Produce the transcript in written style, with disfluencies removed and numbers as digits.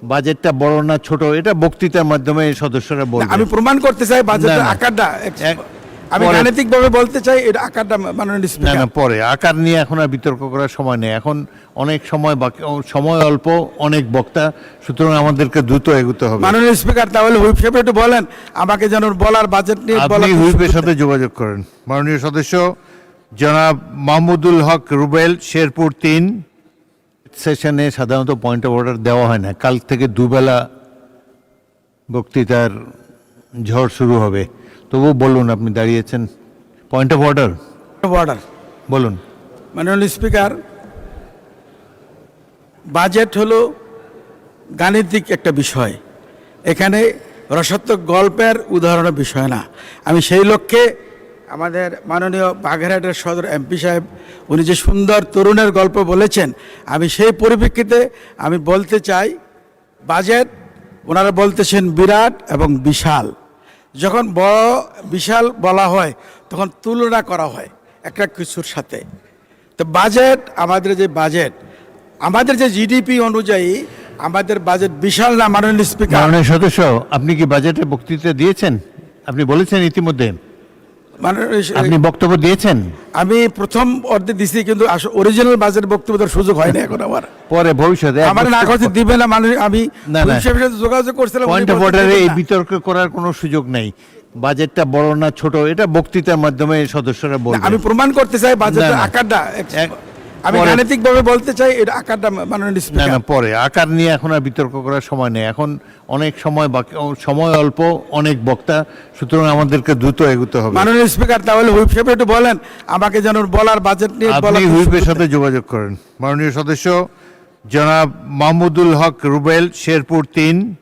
বাজেটটা বড় না ছোট এটা বক্তৃতার মাধ্যমে সদস্যরা বলবে। আমি প্রমাণ করতে চাই বাজেটের না, না। আকারটা, আমি পরে- গাণিতিকভাবে বলতে চাই এটা আকারটা মাননীয় না স্পিকার। না, পরে আকার নিয়ে এখন আর বিতর্ক করার সময় নেই, এখন অনেক সময় বাকি, সময় অল্প, অনেক বক্তা, সুতরাং আমাদেরকে দ্রুত এগোতে হবে। মাননীয় স্পিকার তাহলে হুইপ সাহেব একটু বলেন আমাকে যেন বলার বাজেট নিয়ে আপনি বলার হুইপের সাথে যোগাযোগ করেন। মাননীয় সদস্য জনাব মাহমুদুল হক রুবেল, শেরপুর 3। সেশনে সাধারণত পয়েন্ট অফ অর্ডার দেওয়া হয় না, কাল থেকে দুবেলা বক্তৃতার ঝড় শুরু হবে, তবু বলুন, আপনি দাঁড়িয়েছেন। Point of order order. বলুন। মাননীয় স্পিকার, বাজেট হলো গাণিতিক একটা বিষয়, এখানে রসাত্মক গল্পের উদাহরণের বিষয় না। আমি সেই লক্ষ্যে আমাদের মাননীয় বাগেরহাটের সদর এমপি সাহেব উনি যে সুন্দর তরুণের গল্প বলেছেন, আমি সেই পরিপ্রেক্ষিতে আমি বলতে চাই বাজেট ওনারা বলতেছেন বিরাট এবং বিশাল। যখন বড় বিশাল বলা হয় তখন তুলনা করা হয় একটা কিছুর সাথে। তো বাজেট, আমাদের যে জিডিপি অনুযায়ী আমাদের বাজেট বিশাল না মাননীয় স্পিকার। মাননীয় সদস্য, আপনি কি বাজেটে বক্তৃতা দিয়েছেন? আপনি বলেছেন ইতিমধ্যে, আপনি বক্তব্য দিয়েছেন। আমি প্রথম অর্ধে দিছি, কিন্তু অরিজিনাল বাজেট বক্তব্য দেওয়ার সুযোগ হয় না এখন আমার। পরে ভবিষ্যতে আমার না কথা দিবে না মানে আমি না, না। হিসেবে যোগাযোগ করছিলাম। পয়েন্ট অফ অর্ডারে এই বিতর্ক করার কোনো সুযোগ নেই। বাজেটটা বড় না ছোট এটা বক্তৃতার মাধ্যমে সদস্যরা বলবে। আমি প্রমাণ করতে চাই বাজেটের না, না। আকারটা, আমি পরে- গাণিতিকভাবে বলতে চাই এটা আকারটা মাননীয় না স্পিকার। না, পরে আকার নিয়ে এখন আর বিতর্ক করার সময় নেই, এখন অনেক সময় বাকি, সময় অল্প, অনেক বক্তা, সুতরাং আমাদেরকে দ্রুত এগোতে হবে। মাননীয় স্পিকার তাহলে হুইপ সাহেব একটু বলেন আমাকে যেন বলার বাজেট নিয়ে আপনি বলার হুইপের সাথে যোগাযোগ করেন। মাননীয় সদস্য জনাব মাহমুদুল হক রুবেল, শেরপুর 3।